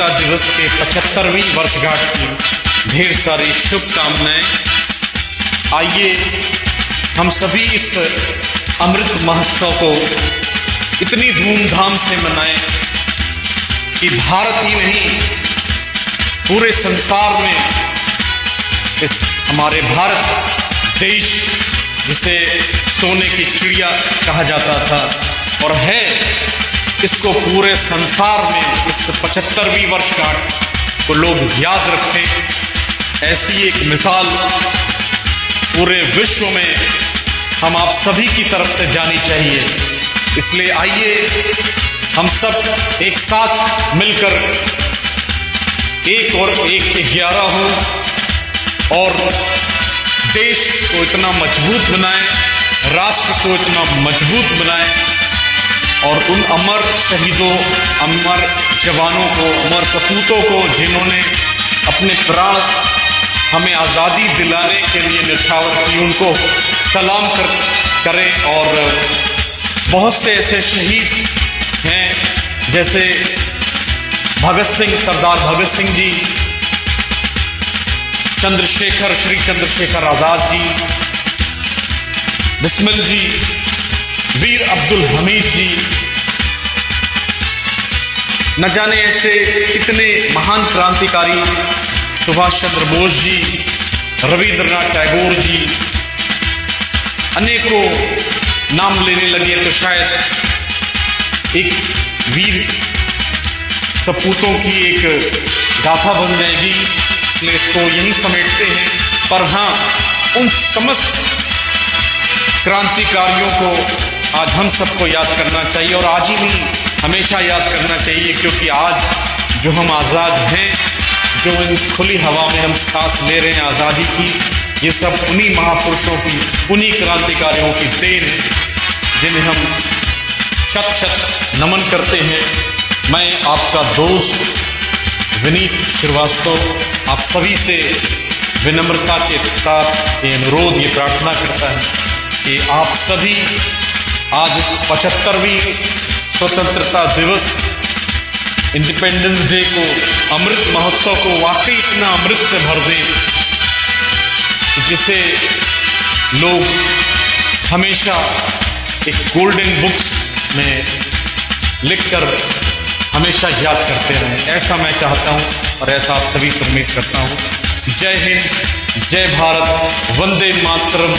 स्वतंत्रता दिवस के 75वीं वर्षगांठ की ढेर सारी शुभकामनाएं। आइए हम सभी इस अमृत महोत्सव को इतनी धूमधाम से मनाएं कि भारत ही नहीं पूरे संसार में इस हमारे भारत देश, जिसे सोने की चिड़िया कहा जाता था और है, इसको पूरे संसार में इस 75वीं वर्षगांठ को लोग याद रखें। ऐसी एक मिसाल पूरे विश्व में हम आप सभी की तरफ से जानी चाहिए। इसलिए आइए हम सब एक साथ मिलकर एक और एक 11 हो और देश को इतना मजबूत बनाएं, राष्ट्र को इतना मजबूत बनाएं और उन अमर शहीदों, अमर जवानों को, अमर सपूतों को, जिन्होंने अपने प्राण हमें आज़ादी दिलाने के लिए न्यौछावर की, उनको सलाम करें। और बहुत से ऐसे शहीद हैं जैसे भगत सिंह, सरदार भगत सिंह जी, श्री चंद्रशेखर आजाद जी, बिस्मिल जी, वीर अब्दुल हमीद जी, न जाने ऐसे कितने महान क्रांतिकारी, सुभाष चंद्र बोस जी, रविंद्रनाथ टैगोर जी, अनेकों नाम लेने लगे तो शायद एक वीर सपूतों की एक गाथा बन जाएगी, इसलिए इसको यही समेटते हैं। पर हाँ, उन समस्त क्रांतिकारियों को आज हम सबको याद करना चाहिए और आज ही नहीं, हमेशा याद करना चाहिए, क्योंकि आज जो हम आज़ाद हैं, जो इन खुली हवा में हम सांस ले रहे हैं आज़ादी की, ये सब उन्हीं महापुरुषों की, उन्हीं क्रांतिकारियों की देन है, जिन्हें हम शत शत नमन करते हैं। मैं आपका दोस्त विनीत श्रीवास्तव आप सभी से विनम्रता के साथ ये अनुरोध, ये प्रार्थना करता है कि आप सभी आज इस 75वीं स्वतंत्रता दिवस, इंडिपेंडेंस डे को, अमृत महोत्सव को वाकई इतना अमृत से भर दें, जिसे लोग हमेशा एक गोल्डन बुक्स में लिखकर हमेशा याद करते रहें। ऐसा मैं चाहता हूं और ऐसा आप सभी से उम्मीद करता हूं। जय हिंद, जय भारत, वंदे मातरम।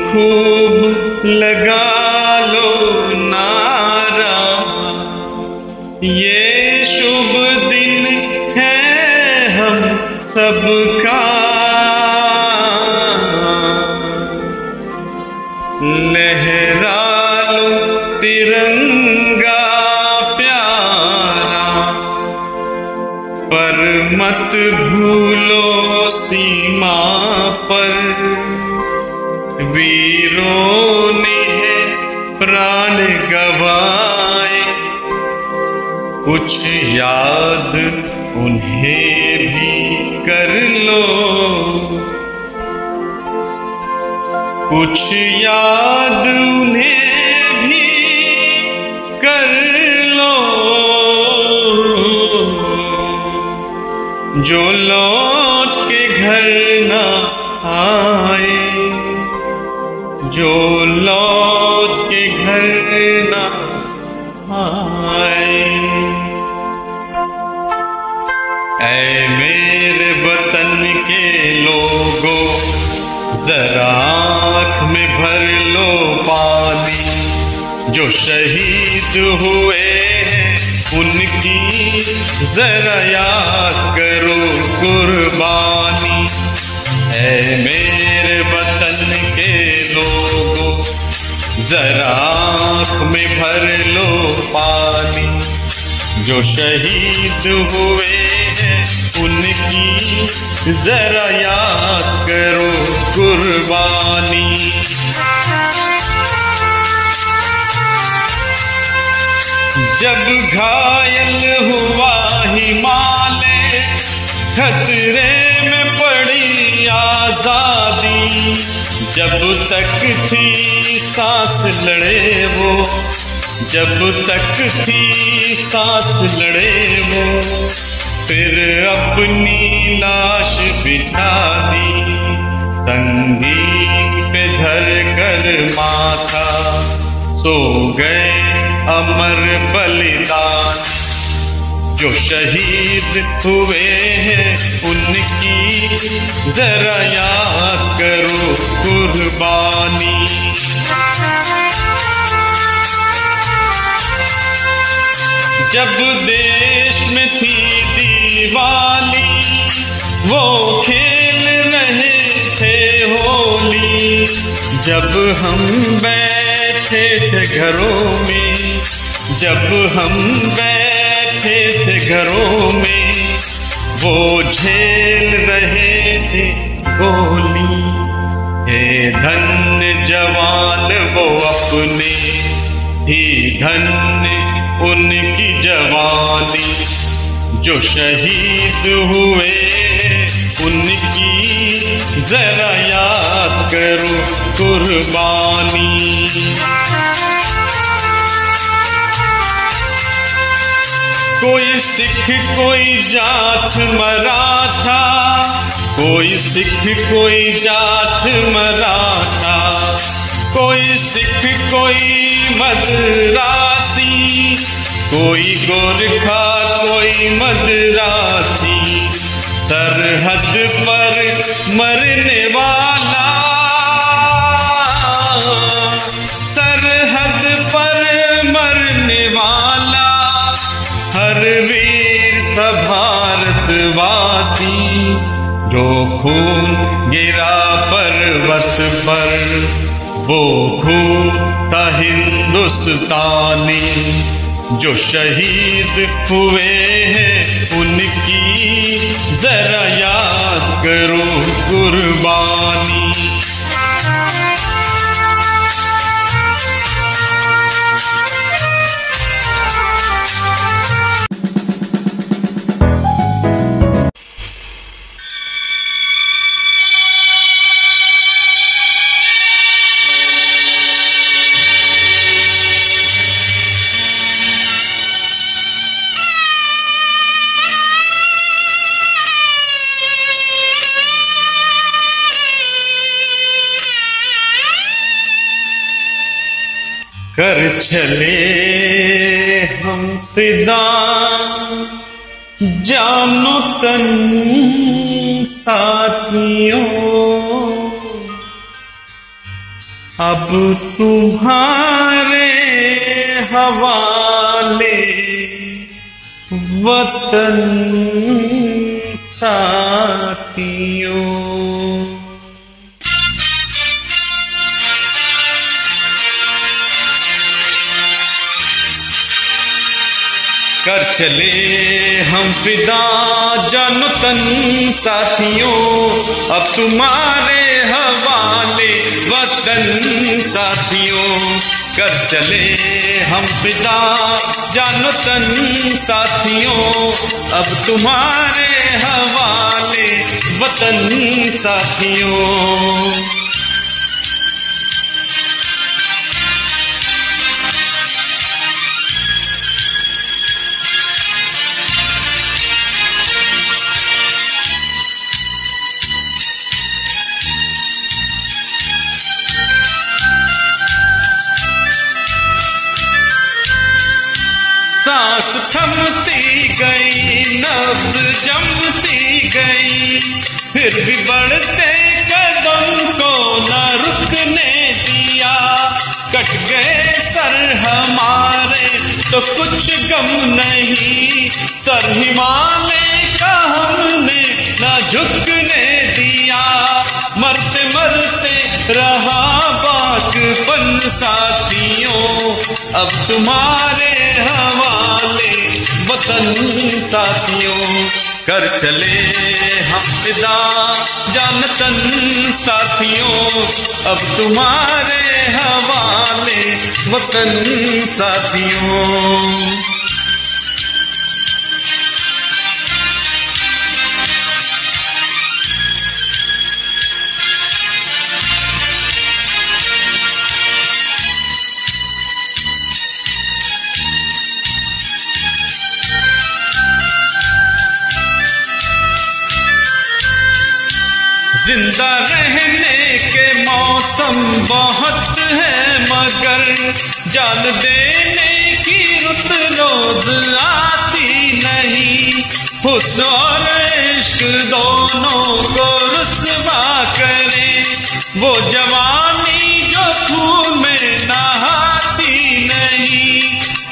खूब लगा लो नारा, ये शुभ दिन है हम सबका, लहरा लो तिरंगा प्यारा, पर मत भूलो सीमा पर वीरों ने प्राण गवाए, कुछ याद उन्हें भी कर लो, कुछ याद उन्हें भी कर लो, जो लौट के घर ना आए, जो लौट के घर ना आए। ऐ मेरे वतन के लोगों, जरा आँख में भर लो पानी, जो शहीद हुए हैं उनकी जरा याद करो कुर्बानी। ऐ मेरे वतन के लोगों, जरा आँख में भर लो पानी, जो शहीद हुए हैं उनकी जरा याद करो कुर्बानी। जब घायल हुआ हिमालय, खतरे में पड़ी आजादी, जब तक थी सांस लड़े वो, जब तक थी सांस लड़े वो, फिर अपनी लाश बिछा दी, संगीन पे धर कर माथा, सो गए अमर बलिदान। जो शहीद हुए हैं उनकी जरा याद करो कुर्बानी। जब देश में थी दिवाली, वो खेल रहे थे होली, जब हम बैठे थे घरों में, जब हम बैठे थे घरों में, वो झेल रहे थे गोली। हे धन्य जवान वो अपने, थी धन्य उनकी जवानी, जो शहीद हुए उनकी जरा याद करो कुर्बानी। कोई सिख कोई जाट मराठा, कोई सिख कोई जाट मराठा, कोई सिख कोई मद्रासी, कोई गोरखा कोई मद्रासी, सरहद पर मरने वाला, सरहद पर मरने वाला, हर वीर था भारतवासी। जो खून गिरा पर्वत पर, वो खून था हिंदुस्तानी। जो शहीद हुए हैं उनकी जरा याद करो कुर्बानी। कर चले हम फिदा जानो तन साथियों, अब तुम्हारे हवाले वतन साथियों। कर चले हम फिदा जानो तन साथियों, अब तुम्हारे हवाले वतन साथियों। कर चले हम फिदा जानो तन साथियों, अब तुम्हारे हवाले वतन साथियों। सांस थमती गई, नब्ज जमती गई, फिर भी बढ़ते कदम को न रुकने दिया। कट गए सर हमारे तो कुछ गम नहीं, सर हिमालय का हमने न झुकने दिया। मरते मरते रहा बाकपन साथियों, अब तुम्हारे हवाले वतन साथियों। कर चले हम फिदा जान तन साथियों, अब तुम्हारे हवाले वतन साथियों। जिंदा रहने के मौसम बहुत है, मगर जान देने की रुत रोज आती नहीं। हुस्न और इश्क दोनों को रुस्वा करे, वो जवानी जो खून में नहाती नहीं।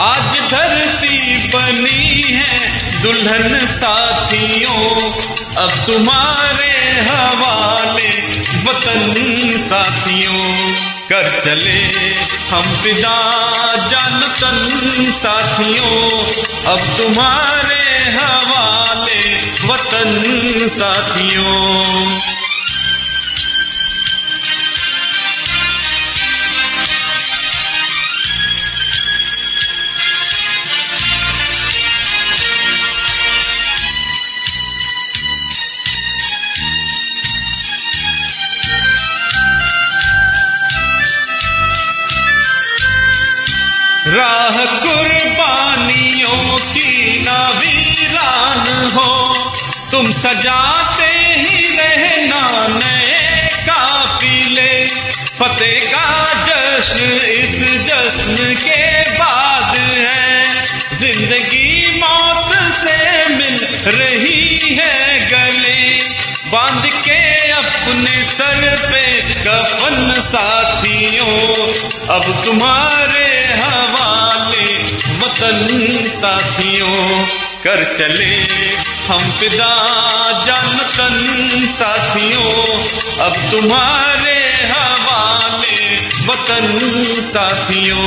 आज धरती बनी है दुल्हन साथियों, अब तुम्हारे हवाले वतन साथियों। कर चले हम फिदा जान तन साथियों, अब तुम्हारे हवाले वतन साथियों। राह कुर्बानियों की ना वीरान हो, तुम सजाते ही रहना नए काफिले। फतेह का जश्न इस जश्न के बाद है, जिंदगी मौत से मिल रही है गले। बांध के अपने सर पे कफन साथियों, अब तुम्हारे हवाले वतन साथियों। कर चले हम फिदा जान तन साथियों, अब तुम्हारे हवाले वतन साथियों।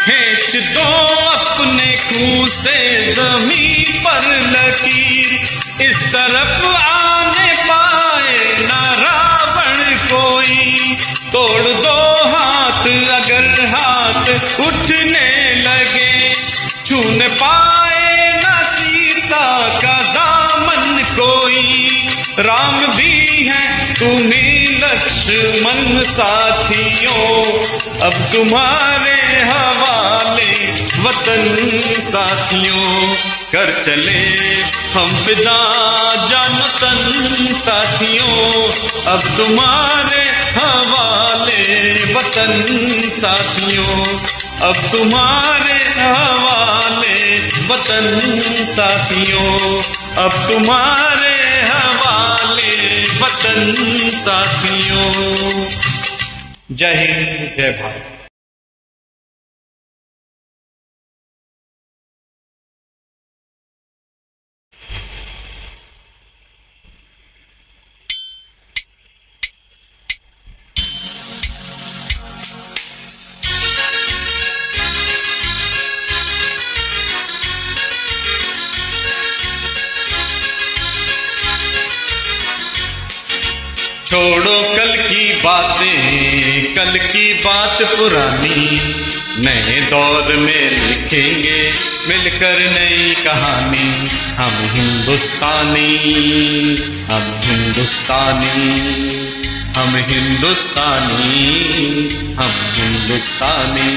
खींच दो अपने खून से जमीन पर लकीर, इस तरफ आने पाए न रावण कोई। तोड़ दो हाथ अगर हाथ उठने लगे, छूने पाए न सीता का दामन कोई। राम भी है तुम्ही लक्ष्मण साथियों, अब तुम्हारे हवाले वतन साथियों। कर चले हम फिदा जान तन साथियों, अब तुम्हारे हवाले वतन साथियों। अब तुम्हारे हवाले वतन साथियों, अब तुम्हारे हवाले वतन साथियों। जय हिंद, जय भारत। छोड़ो कल की बातें, कल की बात पुरानी, नए दौर में लिखेंगे मिलकर नई कहानी। हम हिंदुस्तानी, हम हिंदुस्तानी, हम हिंदुस्तानी, हम हिंदुस्तानी।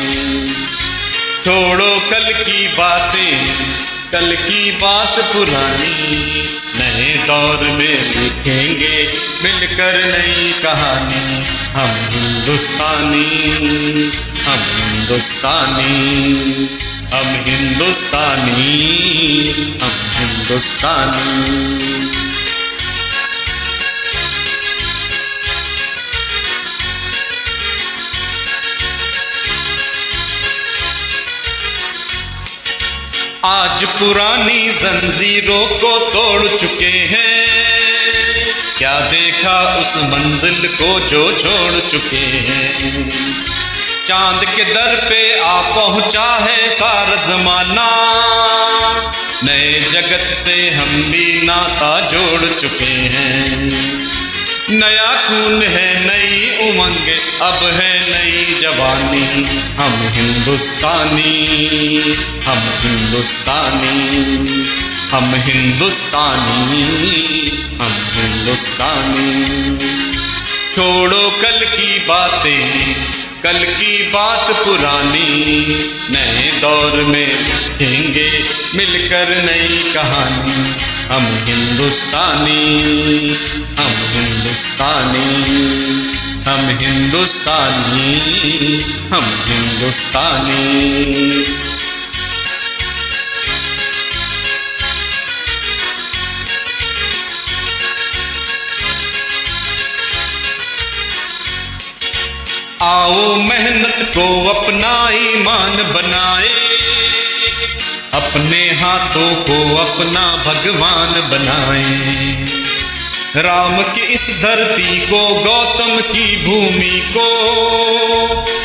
छोड़ो कल की बातें, कल की बात पुरानी, नए दौर में लिखेंगे मिलकर नई कहानी। हम हिंदुस्तानी, हम हिंदुस्तानी, हम हिंदुस्तानी, हम हिंदुस्तानी। आज पुरानी जंजीरों को तोड़ चुके हैं, क्या देखा उस मंजिल को जो छोड़ चुके हैं। चांद के दर पे आ पहुंचा है सारा जमाना, नए जगत से हम भी नाता जोड़ चुके हैं। नया खून है, नई उमंग, अब है नई जवानी। हम हिंदुस्तानी, हम हिंदुस्तानी, हम हिंदुस्तानी, हम हिंदुस्तानी। छोड़ो कल की बातें, कल की बात पुरानी, नए दौर में लिखेंगे मिलकर नई कहानी। हम हिंदुस्तानी, हम हिंदुस्तानी, हम हिंदुस्तानी, हम हिंदुस्तानी। आओ मेहनत को अपना ईमान बनाए, अपने हाथों को अपना भगवान बनाए। राम की इस धरती को, गौतम की भूमि को,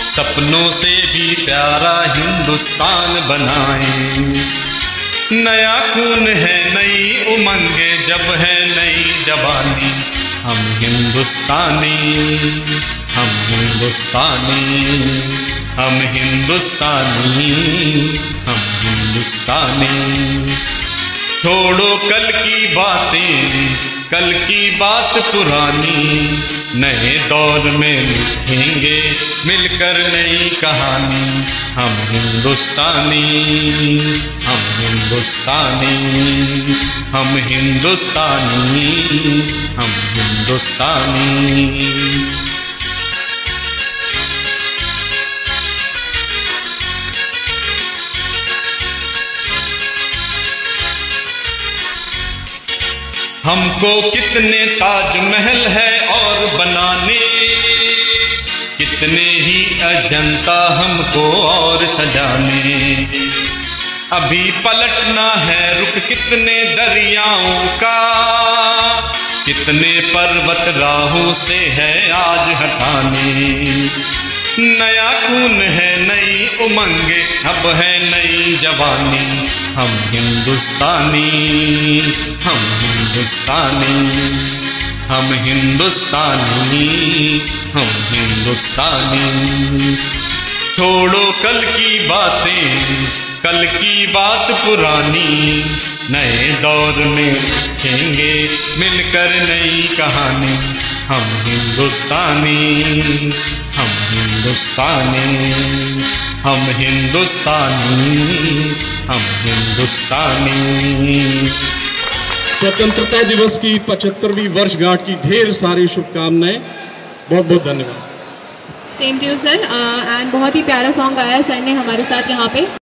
सपनों से भी प्यारा हिंदुस्तान बनाए। नया खून है, नई उमंग, जब है नई जवानी। हम हिंदुस्तानी, हम हिंदुस्तानी, हम हिंदुस्तानी, हम हिंदुस्तानी। छोड़ो कल की बातें, कल की बात पुरानी, नए दौर में लिखेंगे मिलकर नई कहानी। हम हिंदुस्तानी, हम हिंदुस्तानी, हम हिंदुस्तानी, हम हिंदुस्तानी। हमको कितने ताजमहल है और बनाने, कितने ही अजंता हमको और सजाने। अभी पलटना है रुख कितने दरियाओं का, कितने पर्वत राहों से है आज हटाने। नया खून है, नई उमंग, अब है नई जवानी। हम हिंदुस्तानी, हम हिंदुस्तानी, हम हिंदुस्तानी, हम हिंदुस्तानी। छोड़ो कल की बातें, कल की बात पुरानी, नए दौर में लिखेंगे मिलकर नई कहानी। हम हिंदुस्तानी, हम हिंदुस्तानी, हम हिंदुस्तानी, हम हिंदुस्तानी। स्वतंत्रता दिवस की 75वीं वर्षगांठ की ढेर सारी शुभकामनाएं। बहुत बहुत धन्यवाद। Same to you sir. And बहुत ही प्यारा सॉन्ग गाया सर ने हमारे साथ यहाँ पे।